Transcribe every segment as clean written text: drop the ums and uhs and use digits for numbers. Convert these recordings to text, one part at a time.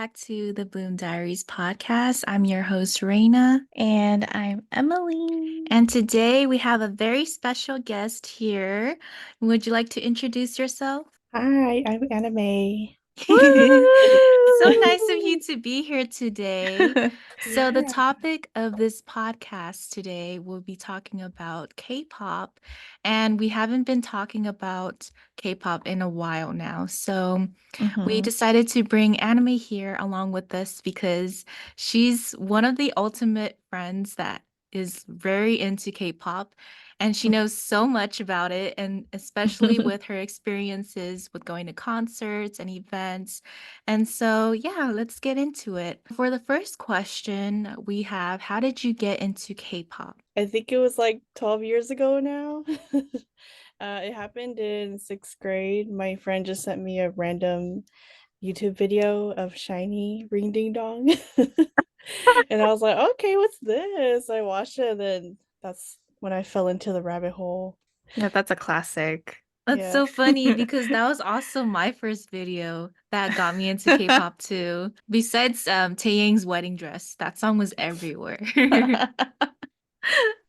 back to the Bloom Diaries Podcast. I'm your host, Raina. And I'm Emily. And today we have a very special guest here. Would you like to introduce yourself? Hi, I'm Anime. So nice of you Woo! to be here today. So, the Yeah. topic of this podcast today will be talking about K pop. And we haven't been talking about K pop in a while now. So, we Mhm. decided to bring Anime here along with us because she's one of the ultimate friends that is very into K-pop and she knows so much about it, and especially with her experiences with going to concerts and events. And so, yeah, let's get into it. For the first question, we have, how did you get into K-pop? I think it was like 12 years ago now. It happened in sixth grade. My friend just sent me a random YouTube video of Shiny Ring Ding Dong. And I was like, okay, what's this? I watched it, and then that's when I fell into the rabbit hole. Yeah, that's a classic. That's Yeah. so funny because that was also my first video that got me into K-pop too. Besides Taeyang's wedding dress, that song was everywhere.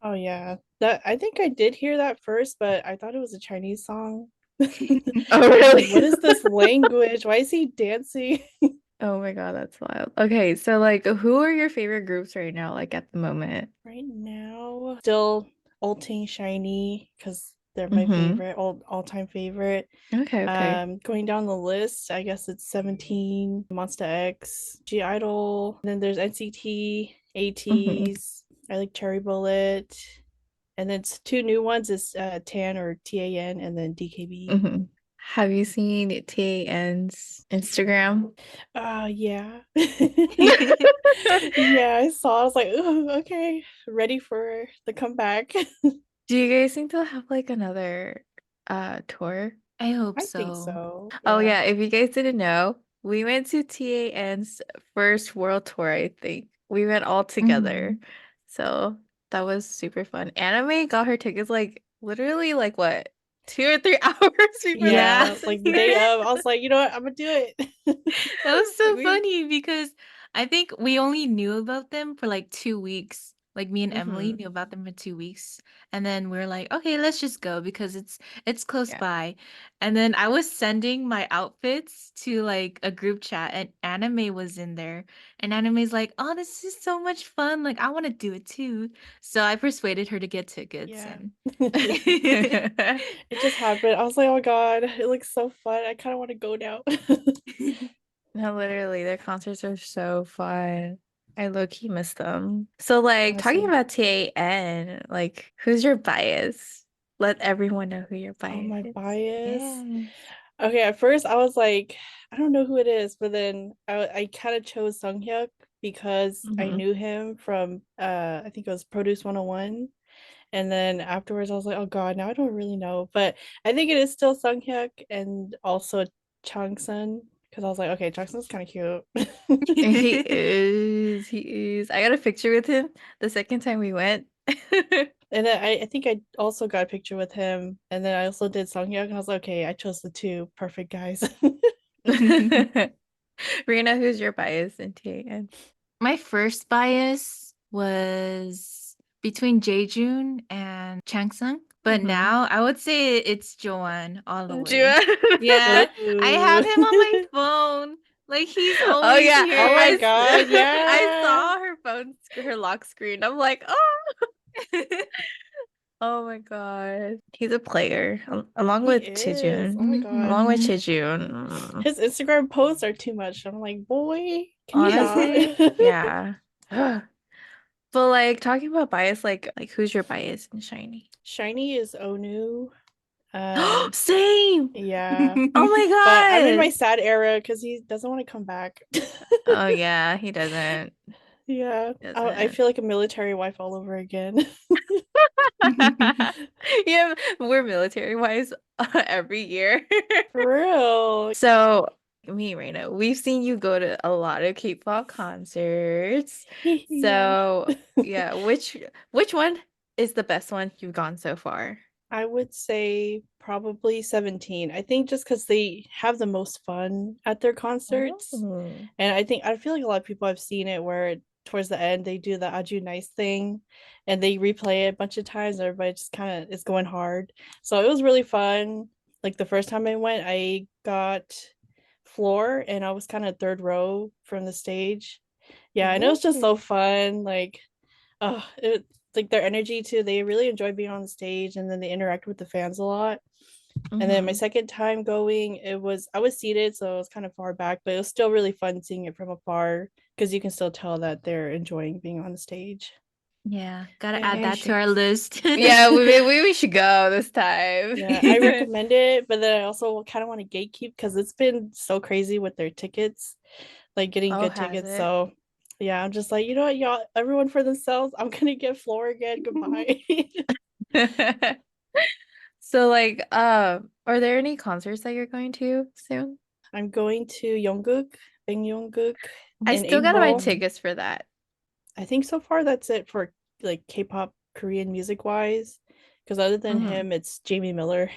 Oh yeah. That I think I did hear that first, but I thought it was a Chinese song. Oh, I was like, really? what is this language? Why is he dancing? Oh my God, that's wild. Okay, so like who are your favorite groups right now, like at the moment? Right now, still ulting Shiny because they're my Mm-hmm. favorite, all-time favorite. Okay, okay. Going down the list, I guess it's 17, Monsta X, G Idol, and then there's NCT, Mm-hmm. ATEEZ. I like Cherry Bullet, and then two new ones is Tan or TAN, and then DKB. Mm-hmm. Have you seen TAN's Instagram? Yeah. Yeah, I saw. I was like, "Ooh, okay, ready for the comeback." Do you guys think they'll have like another tour? I hope I think so. so. Oh Yeah. yeah, if you guys didn't know, we went to TAN's first world tour, I think. We went all together. Mhm. So that was super fun. Anime got her tickets like literally like what, 2 or 3 hours before the Yeah. Yeah, concert like the day started. of, I was like, you know what? I'm gonna do it. That was Like so we funny because I think we only knew about them for like 2 weeks. Like me and Emily hmm knew about them for 2 weeks. And then we are like, okay, let's just go because it's close Yeah. by. And then I was sending my outfits to like a group chat and Anime was in there. And Anime's like, oh, this is so much fun. Like I want to do it too. So I persuaded her to get tickets yeah. and It just happened. I was like, oh my God, it looks so fun. I kind of want to go now. No, literally, their concerts are so fun. I low-key miss them. So like talking Honestly. about TAN, like who's your bias? Let everyone know who your Oh, bias my is. bias. Yeah. Okay, at first I was like, I don't know who it is, but then I kind of chose Sunghyuk because I Mm-hmm. knew him from I think it was Produce 101. And then afterwards I was like, oh God, now I don't really know. But I think it is still Sunghyuk and also Changsun because I was like, okay, Changsun's kind of cute. He is. He is. I got a picture with him the second time we went. And then I think I also got a picture with him. And then I also did Sunghyuk and I was like, okay, I chose the two perfect guys. Rena, who's your bias in TAN? My first bias was between Jaejoon and Changsung, but Mm-hmm. now I would say it's Joanne all the way. Jua. Yeah, I have Ooh. him on my phone. Like he's Oh always yeah, Oh my here. God, I yeah. saw her her lock screen. I'm like, oh, oh my God, he's a player along He with is. Oh my Chijun. God. Along with Mhm. Chijun, His Instagram posts are too much. I'm like, boy, can you stop? honestly, yeah. But like talking about bias, like who's your bias in Shiny? Shiny is Onu. Um, Same. yeah. Oh But I'm in my my God. sad era because he doesn't want to come back. Oh yeah, he doesn't. Yeah. I Doesn't. feel like a military wife all over again. Yeah, we're military wise every year. For real. So, me, Reina, we've seen you go to a lot of K-pop concerts. Yeah. So, yeah, which one is the best one you've gone so far? I would say probably 17. I think just because they have the most fun at their concerts. Oh. And I feel like a lot of people have seen it where towards the end they do the Aju Nice thing and they replay it a bunch of times. Everybody just kind of is going hard. So it was really fun. Like the first time I went, I got floor and I was kind of third row from the stage. Yeah, and it was just so Ooh. fun. Like, it like their energy too. They really enjoy being on the stage and then they interact with the fans a lot. And then my Mhm. second time going, I was seated, so it was kind of far back, but it was still really fun seeing it from afar because you can still tell that they're enjoying being on the stage. Yeah, gotta Yeah. add I that to should. our list. Yeah, we should go this time. Yeah, I recommend it, but then I also kind of want to gatekeep because it's been so crazy with their tickets, like getting Oh, good has tickets. it? So yeah, I'm just like, you know what, y'all, everyone for themselves. I'm gonna get floor again. Goodbye. So like, are there any concerts that you're going to soon? I'm going to Yongguk, Bang Yongguk I in still gotta buy April. tickets for that. I think so far that's it for like K-pop Korean music wise. Because other than Mhm. him, it's Jamie Miller.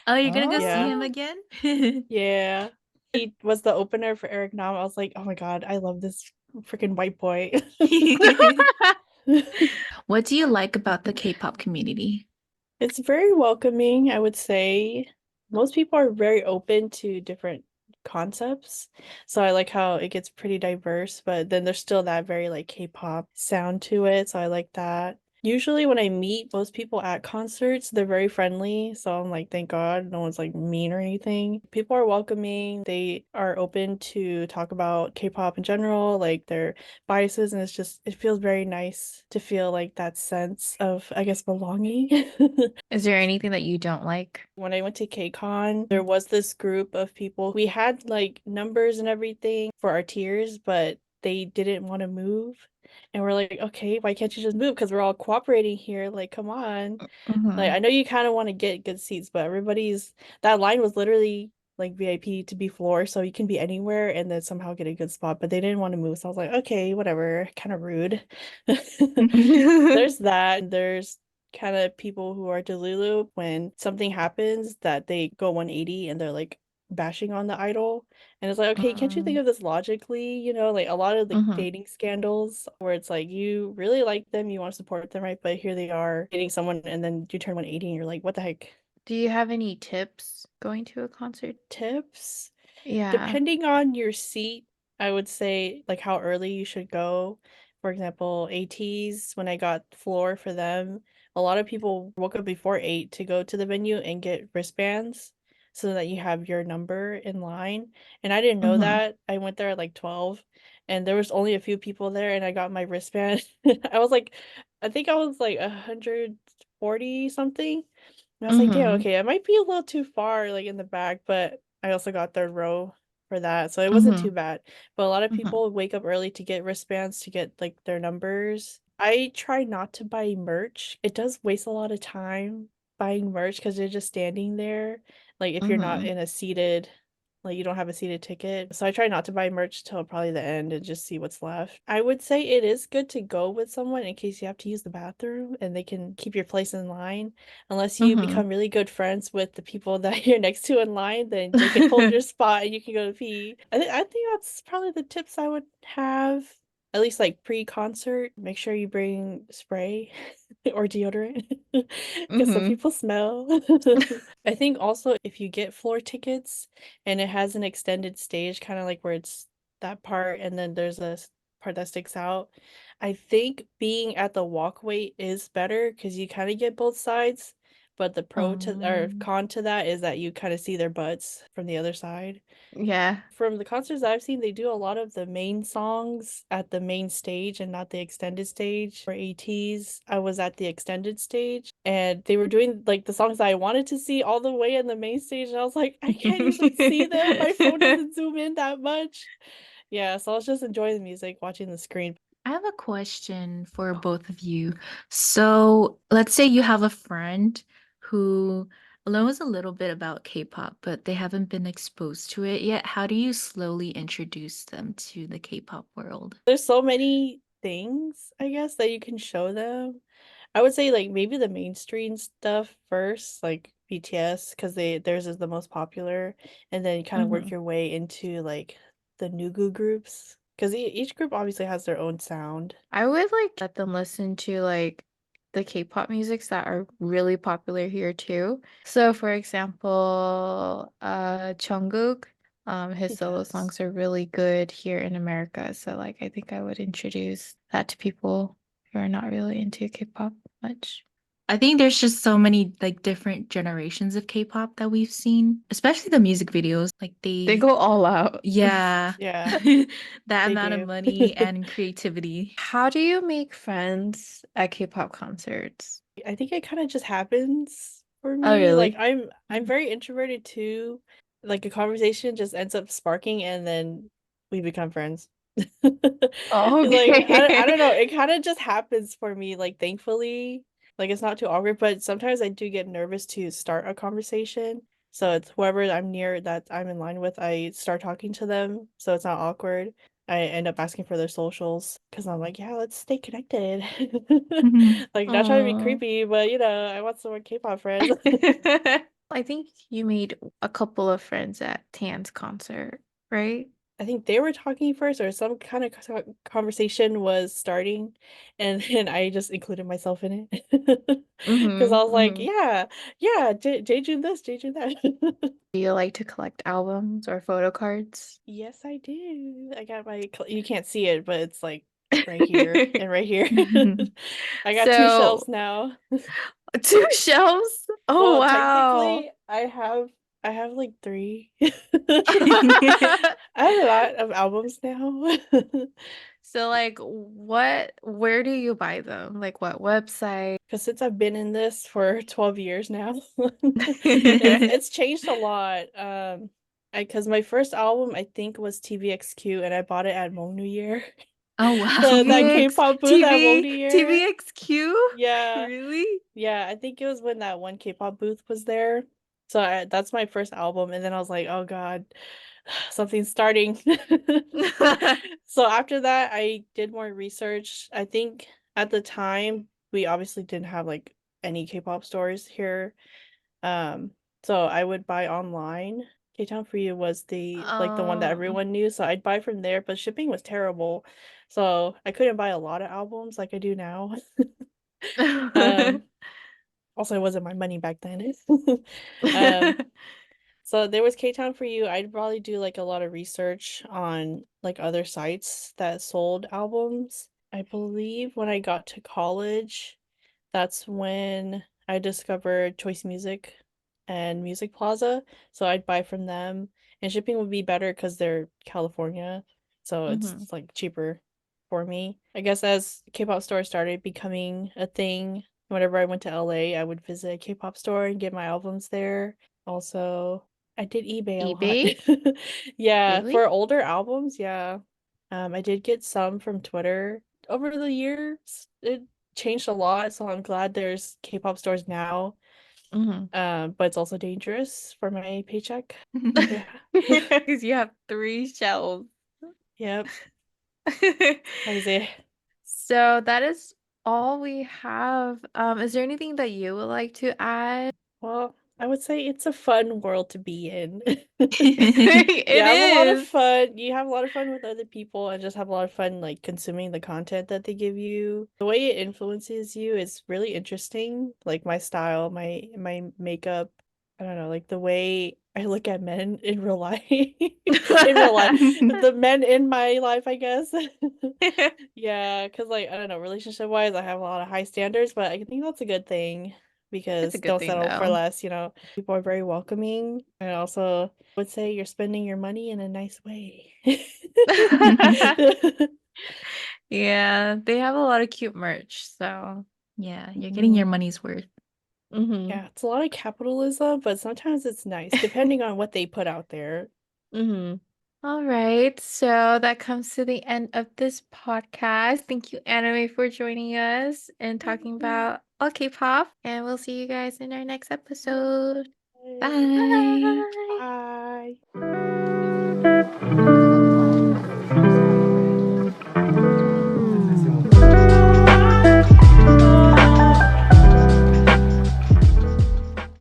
Oh, you're gonna go see Yeah, him Oh. again? yeah. He was the opener for Eric Nam. I was like, oh my god, I love this freaking white boy. What do you like about the K-pop community? It's very welcoming, I would say. Most people are very open to different concepts. So I like how it gets pretty diverse, but then there's still that very like K-pop sound to it. So I like that. Usually when I meet most people at concerts, they're very friendly. So I'm like, thank God no one's like mean or anything. People are welcoming. They are open to talk about K-pop in general, like their biases, and it feels very nice to feel like that sense of, I guess, belonging. Is there anything that you don't like? When I went to KCON, there was this group of people. We had like numbers and everything for our tiers, but they didn't want to move. And we're like, okay, why can't you just move? Because we're all cooperating here. Like, come on. Like, Mm-hmm. I know you kind of want to get good seats, but that line was literally like VIP to be floor, so you can be anywhere and then somehow get a good spot. But they didn't want to move. So I was like, okay, whatever. Kind of rude. There's that. There's kind of people who are delulu when something happens that they go 180 and they're like bashing on the idol. And it's like, okay, can't you think of this logically? Like a lot of the Mm-hmm. dating scandals where it's like you really like them, you want to support them, right? But here they are dating someone and then you turn 180 and you're like, what the heck? Do you have any tips going to a concert? Tips? Yeah. Depending on your seat, I would say like how early you should go. For example, ATs, when I got floor for them, a lot of people woke up before 8 to go to the venue and get wristbands so that you have your number in line. And I didn't know Mm-hmm. that. I went there at like 12 and there was only a few people there and I got my wristband. I think I was like 140 something. And I was like, damn, Mm-hmm. okay, I might be a little too far, like in the back, but I also got third row for that, so it wasn't Mm-hmm. too bad. But a lot of Mm-hmm. people wake up early to get wristbands to get like their numbers. I try not to buy merch. It does waste a lot of time buying merch because they're just standing there. Like if you're not Mm-hmm. in a seated like you don't have a seated ticket. So I try not to buy merch till probably the end and just see what's left. I would say it is good to go with someone in case you have to use the bathroom and they can keep your place in line. Unless you Mm-hmm. become really good friends with the people that you're next to in line, then they can hold your spot and you can go to pee. I think that's probably the tips I would have. At least like pre-concert, make sure you bring spray or deodorant because some Mm-hmm. people smell. I think also if you get floor tickets and it has an extended stage, kind of like where it's that part and then there's part that sticks out. I think being at the walkway is better because you kind of get both sides. But the pro to or Um, con to that is that you kind of see their butts from the other side. yeah. From the concerts I've seen, they do a lot of the main songs at the main stage and not the extended stage. For ATs, I was at the extended stage and they were doing like the songs that I wanted to see all the way in the main stage. And I was like, I can't even see them. My phone doesn't zoom in that much. Yeah, so I was just enjoying the music, watching the screen. I have a question for both of you. So, let's say you have a friend who knows a little bit about K-pop, but they haven't been exposed to it yet. How do you slowly introduce them to the K-pop world? There's so many things, I guess, that you can show them. I would say like maybe the mainstream stuff first, like BTS, because theirs is the most popular, and then you kind of work Mhm. your way into like the Nugu groups, because each group obviously has their own sound. I would like let them listen to like the K-pop musics that are really popular here too. So for example, Jungkook, his solo Yes. songs are really good here in America. So like I think I would introduce that to people who are not really into K-pop much. I think there's just so many like different generations of K-pop that we've seen, especially the music videos. Like They they, go all out. yeah, Yeah, that they amount of do. money and creativity. How do you make friends at K-pop concerts? I think it kind of just happens for Oh, me. Like really? I'm very introverted too. Like a conversation just ends up sparking and then we become friends. Oh, Like I don't know, okay. it kind of just happens for me, like thankfully. Like it's not too awkward, but sometimes I do get nervous to start a conversation. So it's whoever I'm near that I'm in line with, I start talking to them so it's not awkward. I end up asking for their socials because I'm like, yeah, let's stay connected. Mhm. Like, not trying to be Oh. creepy, but I want some more K-pop friends. I think you made a couple of friends at Tan's concert, right? I think they were talking first, or some kind of conversation was starting, and then I just included myself in it because I Mm-hmm. was like, Mm-hmm. yeah, yeah, Jeju this, Jeju that. Do you like to collect albums or photo cards? Yes, I do. I got you can't see it, but it's like right here and right here. I got two So, shelves now. two shelves? Oh, Well, wow. technically, I have like three. I have a lot of albums now. So, like, where do you buy them? Like, what website? Because since I've been in this for 12 years now, it's changed a lot. I because my first album I think was TVXQ, and I bought it at Hmong New Year. Oh wow. That TVX, K-pop booth at Hmong TV, New Year. TVXQ? Yeah, Really? yeah. I think it was when that one K-pop booth was there. So that's my first album, and then I was like, oh God, something's starting. So after that, I did more research. I think at the time we obviously didn't have like any K-pop stores here. Um, so I would buy online. K-Town for You was the one that Um, everyone knew, so I'd buy from there, but shipping was terrible. So I couldn't buy a lot of albums like I do now. Um, also it wasn't my money back then. Um, so there was K-Town for You. I'd probably do like a lot of research on like other sites that sold albums. I believe when I got to college, that's when I discovered Choice Music and Music Plaza. So I'd buy from them, and shipping would be better because they're California, so it's mhm. like cheaper for me. I guess as K-pop stores started becoming a thing, whenever I went to LA, I would visit a K-pop store and get my albums there. Also, I did eBay a lot. eBay? Yeah, for Really? older albums, yeah. I did get some from Twitter over the years. It changed a lot, so I'm glad there's K-pop stores now. Hmm. But it's also dangerous for my paycheck. Yeah. Because you have three shelves. Yep. Crazy. So that is all we have. Is there anything that you would like to add? Well, I would say it's a fun world to be in. You It have a lot of is. fun. You have a lot of fun with other people and just have a lot of fun like consuming the content that they give you. The way it influences you is really interesting. Like my style, my makeup, I don't know, like the way I look at men in real life. In real life. The men in my life, I guess. Yeah, because like I don't know, relationship wise, I have a lot of high standards, but I think that's a good thing It's a because good don't thing settle for though. less. People are very welcoming. I also would say you're spending your money in a nice way. Yeah, they have a lot of cute merch, so. Yeah, you're getting your Mm, money's worth. Hmm. yeah, it's a lot of capitalism, but sometimes it's nice, depending on what they put out there. Hmm. All right, so that comes to the end of this podcast. Thank you, Anime, for joining us and talking Yay. about K-pop. And we'll see you guys in our next episode. Yay. Bye. Bye. Bye.